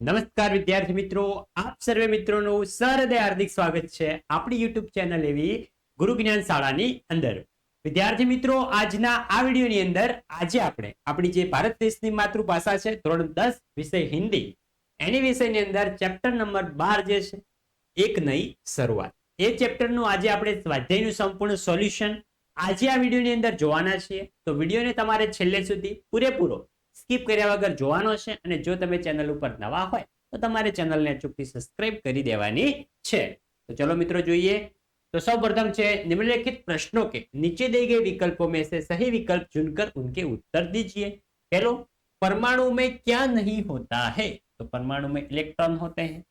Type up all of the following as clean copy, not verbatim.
નમસ્કાર વિદ્યાર્થી મિત્રો, આપ સર્વે મિત્રોનું સહૃદય હાર્દિક સ્વાગત છે આપણી યુટ્યુબ ચેનલ એવી ગુરુ જ્ઞાન શાળાની અંદર. વિદ્યાર્થી મિત્રો, આજના આ વિડીયોની અંદર આજે આપણે આપણી જે ભારત દેશની માતૃભાષા છે ધોરણ 10 વિષય હિન્દી, એની વિષયની અંદર ચેપ્ટર નંબર 12 જે છે એક નઈ શરૂઆત, એ ચેપ્ટરનું આજે આપણે સ્વાધ્યાયનું સંપૂર્ણ સોલ્યુશન આજે આ વિડીયોની અંદર જોવાના છીએ. તો વિડીયોને તમારે છેલ્લે સુધી પૂરેપૂરો સ્કીપ કર્યા વગર જોવાનો છે અને જો તમે ચેનલ ઉપર નવા હોય તો તમારે ચેનલને અચૂકથી સબસ્ક્રાઇબ કરી દેવાની છે. તો ચલો મિત્રો જોઈએ. तो सर्वप्रथम છે निम्नलिखित प्रश्नों के नीचे दिए गए विकल्पों में से सही विकल्प चुनकर उनके उत्तर दीजिए. पहलो, परमाणु में क्या नहीं होता है? तो परमाणु में इलेक्ट्रॉन होते हैं,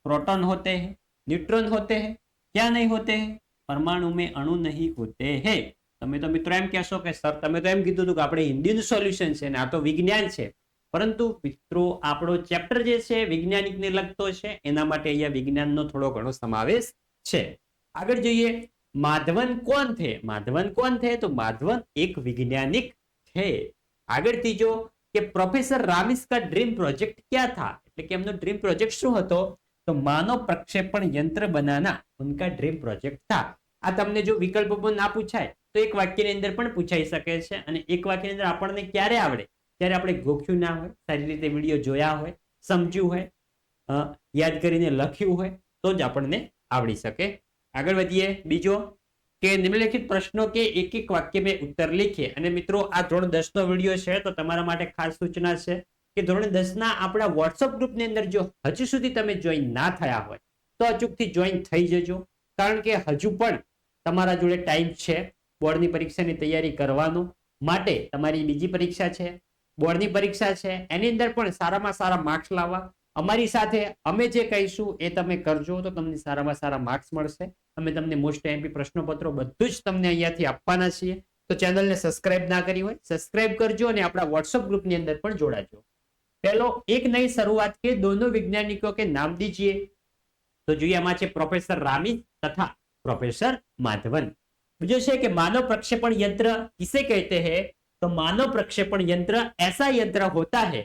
प्रोटॉन होते हैं, न्यूट्रॉन होते हैं. क्या नहीं होते हैं? परमाणु में अणु नहीं होते हैं. તમે તો મિત્રો એમ કહેશો કે સર તમે તો એમ કીધું હતું કે આપણે હિન્દીનું સોલ્યુશન છે ને આ તો વિજ્ઞાન છે, પરંતુ મિત્રો આપણો ચેપ્ટર જે છે વૈજ્ઞાનિકને લગતો છે, એના માટે અહીંયા વિજ્ઞાનનો થોડો ઘણો સમાવેશ છે. આગળ જોઈએ, माधवन कौन थे? माधवन कौन थे? तो माधवन एक वैज्ञानिक थे. આગળ ત્રીજો કે પ્રોફેસર રામિસ का ड्रीम प्रोजेक्ट क्या था? એટલે કે એમનો ડ્રીમ પ્રોજેક્ટ શું હતો? તો માનવ પ્રક્ષેપણ યંત્ર બનાना उनका ड्रीम प्रोजेक्ट था. આ તમને જો વિકલ્પોમાં ના પૂછાય તો એક વાક્યની અંદર પણ પૂછાઈ શકે છે, અને એક વાક્યની અંદર આપણને ક્યારે આવડે? જ્યારે આપણે ગોખ્યું ના હોય, સારી રીતે વિડીયો જોયા હોય, સમજ્યું હોય, યાદ કરીને લખ્યું હોય તો જ આપણને આવડી શકે. આગળ વધીએ. બીજો કે નિમ્નલિખિત પ્રશ્નો કે એક એક વાક્ય में उत्तर लिखिए. અને મિત્રો આ ધોરણ 10 નો વિડીયો છે તો તમારા માટે ખાસ સૂચના છે કે ધોરણ 10 ના આપણા WhatsApp ગ્રુપની અંદર જો હજુ સુધી તમે જોઈન ના થયા હોય તો અચૂકથી જોઈન થઈ જજો, કારણ કે હજુ પણ તમારા જોડે ટાઈમ છે બોર્ડની પરીક્ષાની તૈયારી કરવાનો. માટે તમારી બીજી પરીક્ષા છે, બોર્ડની પરીક્ષા છે, એની અંદર પણ સારામાં સારા માર્ક્સ લાવવા અમારી સાથે અમે જે કહીશું એ તમે કરજો તો તમને સારામાં સારા માર્ક્સ મળશે. અમે તમને મોસ્ટ એમપી પ્રશ્નપત્રો બધું જ તમને અહીંયાથી આપવાના છીએ. તો ચેનલને સબસ્ક્રાઇબ ના કરી હોય સબસ્ક્રાઇબ કરજો અને આપણા WhatsApp ગ્રુપની અંદર પણ જોડાજો. પહેલો, એક નઈ શરૂઆત के दोनों वैज्ञानिकों के नाम दीजिए. तो જોઈએ આમાં છે પ્રોફેસર રામિસ તથા प्रोफेसर माधवन. બીજો છે કે मानव प्रक्षेपण यंत्र किसे कहते हैं? तो मानव प्रक्षेपण यंत्र ऐसा यंत्र होता है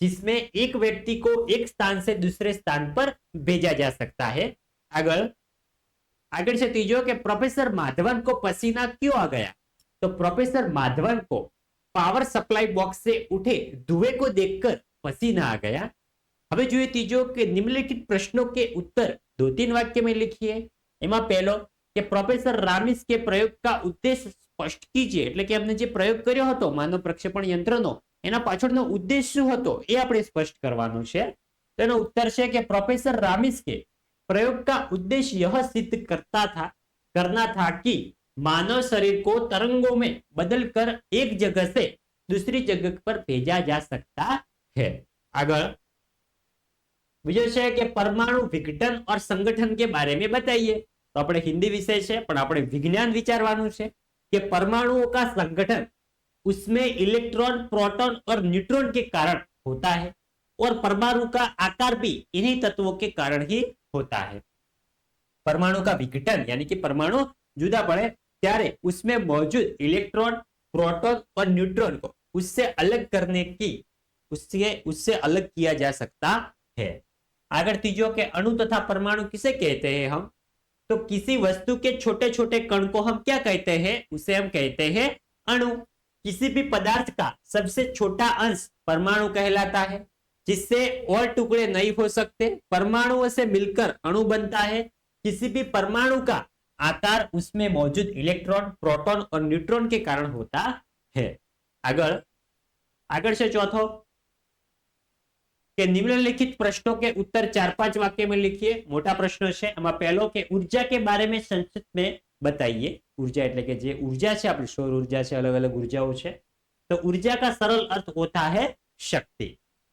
जिसमें एक व्यक्ति को एक स्थान से दूसरे स्थान पर भेजा जा सकता है. आगे से तीजो के प्रोफेसर माधवन को पसीना क्यों आ गया? तो प्रोफेसर माधवन को पावर सप्लाई बॉक्स से उठे धुएं को देखकर पसीना आ गया. હવે જોઈએ ત્રીજો કે નિમ્નલિખિત પ્રશ્નों के उत्तर 2-3 वाक्य में लिखिए. એમાં પહેલો કે પ્રોફેસર રામિસ કે પ્રયોગ का उद्देश्य स्पष्ट कीजिए. એટલે કે એમને જે પ્રયોગ કર્યો હતો માનવ પ્રક્ષેપણ યંત્રનો એના પાછળનો ઉદ્દેશ શું હતો એ આપણે સ્પષ્ટ કરવાનું છે. તેનો ઉત્તર છે કે પ્રોફેસર રામિસ के प्रयोग का उद्देश्य यह सिद्ध करना था कि मानव शरीर को तरंगों में बदलकर एक जगह से दूसरी जगह पर भेजा जा सकता है. आगे बीजो है कि परमाणु विघटन और संगठन के बारे में बताइए. तो अपने हिंदी विषय है पण अपने विज्ञान विचारवानुं छे कि परमाणुओं का संगठन उसमें इलेक्ट्रॉन, प्रोटॉन और न्यूट्रॉन के कारण होता है और परमाणु का आकार भी इन्हीं तत्वों के कारण ही होता है. परमाणु का विघटन यानी कि परमाणु जुदा पड़े त्यारे उसमें मौजूद इलेक्ट्रॉन, प्रोटॉन और न्यूट्रॉन को उससे अलग करने की उससे अलग किया जा सकता है. आगे तीजो के अणु तथा परमाणु किसे कहते हैं हम? तो किसी वस्तु के छोटे छोटे कण को हम क्या कहते हैं? उसे हम कहते हैं अणु. किसी भी पदार्थ का सबसे छोटा अंश परमाणु कहलाता है, जिससे और टुकड़े नहीं हो सकते. परमाणुओं से मिलकर अणु बनता है. किसी भी परमाणु का आकार उसमें मौजूद इलेक्ट्रॉन, प्रोटॉन और न्यूट्रॉन के कारण होता है. आगे से चौथो कि निम्नलिखित प्रश्नों के उत्तर 4-5 वाक्य में लिखिए. मोटा प्रश्न है. एમાં પહેલો કે ऊर्जा के बारे में संक्षिप्त में बताइए. ऊर्जा એટલે કે જે ऊर्जा છે આપણી સૌર ऊर्जा છે, अलग अलग ऊर्जाओं છે. तो ऊर्जा का सरल अर्थ होता है शक्ति.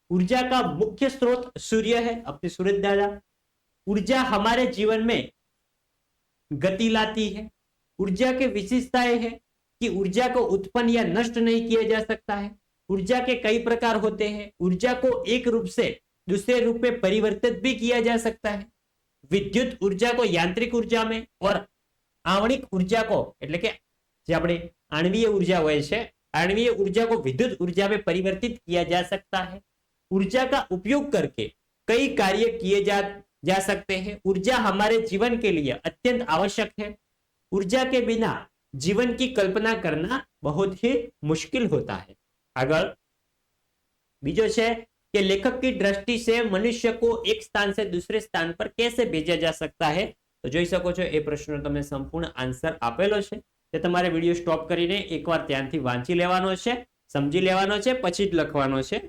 ऊर्जा का मुख्य स्रोत सूर्य है, अपनी सूरज दादा. ऊर्जा हमारे जीवन में गति लाती है. ऊर्जा की विशेषताएं है कि ऊर्जा को उत्पन्न या नष्ट नहीं किया जा सकता है. ऊर्जा के कई प्रकार होते हैं. ऊर्जा को एक रूप से दूसरे रूप में परिवर्तित भी किया जा सकता है. विद्युत ऊर्जा को यांत्रिक ऊर्जा में और आणविक ऊर्जा को એટલે કે જે આપણે आणवीय ऊर्जा હોય છે, आणवीय ऊर्जा को विद्युत ऊर्जा में परिवर्तित किया जा सकता है. ऊर्जा का उपयोग करके कई कार्य किए जा सकते हैं। ऊर्जा हमारे जीवन के लिए अत्यंत आवश्यक है। ऊर्जा के बिना जीवन की कल्पना करना बहुत ही मुश्किल होता है। આગળ બીજો છે कि लेखक की दृष्टि से मनुष्य को एक स्थान से दूसरे स्थान पर कैसे भेजा जा सकता है। तो જોઈ શકો છો એ પ્રશ્નનો તમને સંપૂર્ણ આન્સર આપેલો છે, તે તમારે વિડિયો સ્ટોપ કરીને એકવાર ધ્યાનથી વાંચી લેવાનો છે, સમજી લેવાનો છે, પછી જ લખવાનો છે।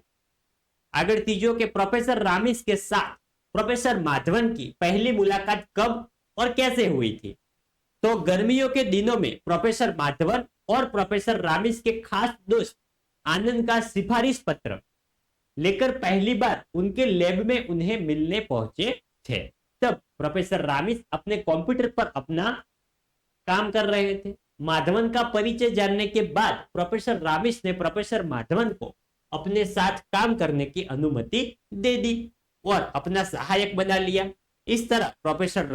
આગળ ત્રીજો કે प्रोफेसर रामिस के साथ प्रोफेसर माधवन की पहली मुलाकात कब और कैसे हुई थी। तो गर्मियों के दिनों में प्रोफेसर माधवन और प्रोफेसर रामिस के खास दोस्त आनंद का सिफारिश पत्र लेकर पहली बार उनके लैब में उन्हें मिलने पहुंचे थे। तब प्रोफेसर रामिस अपने कंप्यूटर पर अपना काम कर रहे थे। माधवन का परिचय जानने के बाद प्रोफेसर रामिस ने प्रोफेसर माधवन को अपने साथ काम करने की अनुमति दे दी और अपना सहायक बना लिया। इस तरह प्रोफेसर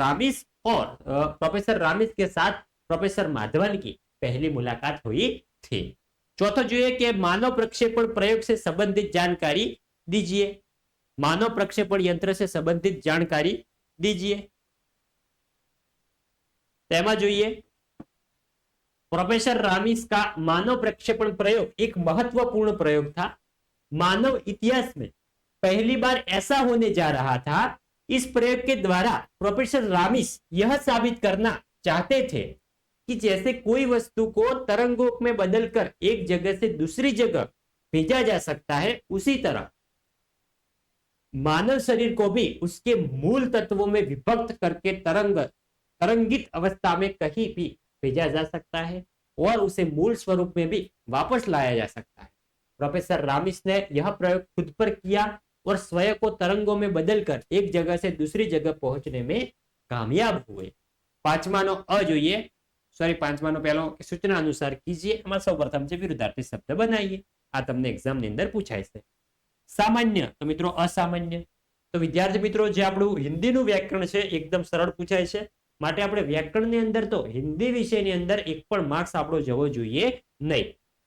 रामिस के साथ प्रोफेसर माधवन की पहली मुलाकात हुई थी। चौथा जो है कि मानव प्रक्षेपण प्रयोग से संबंधित जानकारी दीजिए। मानव प्रक्षेपण यंत्र से संबंधित जानकारी दीजिए। तेमा જોઈએ प्रोफेसर रामिस का मानव प्रक्षेपण प्रयोग एक महत्वपूर्ण प्रयोग था। मानव इतिहास में पहली बार ऐसा होने जा रहा था। इस प्रयोग के द्वारा प्रोफेसर रामिस यह साबित करना चाहते थे कि जैसे कोई वस्तु को तरंगों में बदलकर एक जगह से दूसरी जगह भेजा जा सकता है, उसी तरह मानव शरीर को भी उसके मूल तत्वों में विभक्त करके तरंगित अवस्था में कहीं भी भेजा जा सकता है और उसे मूल स्वरूप में भी वापस लाया जा सकता है। प्रोफेसर रामिस ने यह प्रयोग खुद पर किया और स्वयं को तरंगों में बदलकर एक जगह से दूसरी जगह पहुंचने में कामयाब हुए। પાંચમાનો અ જોઈએ, સોરી પાંચમાનો પહેલો સૂચના અનુસાર કીજીએ। એમાં સૌપ્રથમ છે વિરુદ્ધાર્થી શબ્દ બનાવીએ। આ તમને એક્ઝામની અંદર પૂછાય છે। સામાન્ય તો મિત્રો અસામાન્ય। તો વિદ્યાર્થી મિત્રો જે આપણું હિન્દીનું વ્યાકરણ છે એકદમ સરળ પૂછાય છે, માટે આપણે વ્યાકરણની અંદર તો હિન્દી વિષયની અંદર એક પણ માર્ક્સ આપણો જવો જોઈએ નહીં।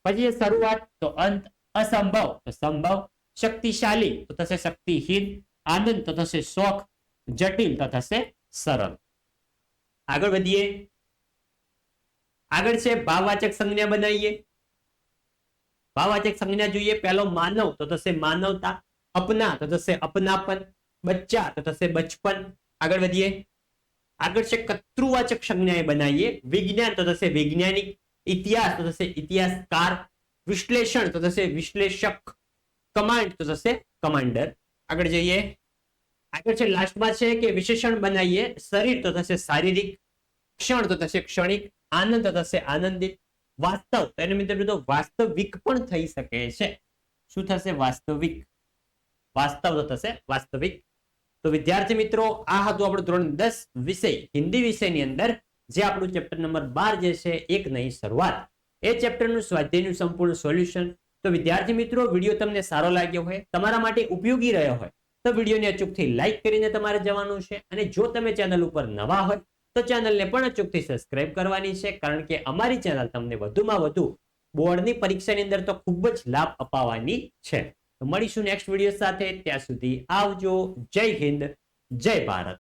પછી શરૂઆત તો અંત, असंभव तो संभव, शक्तिशाली तो थशे शक्तिहीन, आनंद तो थशे शौक, जटिल तो थशे सरल। आगळ वधीए। आगळ छे भाववाचक संज्ञा बनावीए। भाववाचक संज्ञा જોઈએ। पहलो मानव तो थशे मानवता, अपना तो थशे अपनापन, बच्चा तो थशे बचपन। आगळ वधीए। आगळ छे कर्तृवाचक संज्ञाए बनावीए। विज्ञान तो थशे वैज्ञानिक, इतिहास तो थशे इतिहासकार, विश्लेषण तो थशे विश्लेषक, कमांड तो थशे कमांडर। आगळ जईए। आगळ छे लास्ट में छे कि विशेषण बनावीए। शरीर तो थशे शारीरिक, क्षण तो थशे क्षणिक, आनंद तो थशे आनंदित, वास्तव तो एने मित्र तो वास्तविक पण थई सके छे। शुं थशे वास्तविक, वास्तव तो थशे वास्तविक। तो विद्यार्थी मित्रों आ हतुं आपणुं धोरण 10 विषय हिंदी विषयनी अंदर जे आपणुं चेप्टर नंबर 12 जे छे एक नई शरूआत, ए चेप्टरનું સ્વાધ્યાયનું સંપૂર્ણ સોલ્યુશન। તો વિદ્યાર્થી મિત્રો વિડિયો તમને સારો લાગ્યો હોય, તમારા માટે ઉપયોગી રહ્યો હોય તો વિડિયોને અચૂકથી લાઈક કરીને તમારે જવાનું છે। અને જો તમે ચેનલ ઉપર નવા હોય તો ચેનલને પણ અચૂકથી સબસ્ક્રાઇબ કરવાની છે, કારણ કે અમારી ચેનલ તમને વધુમાં વધુ બોર્ડની પરીક્ષાની અંદર તો ખૂબ જ લાભ અપાવવાની છે। તો મળીશું નેક્સ્ટ વિડિયો સાથે, ત્યાં સુધી આવજો। જય હિન્દ, જય ભારત।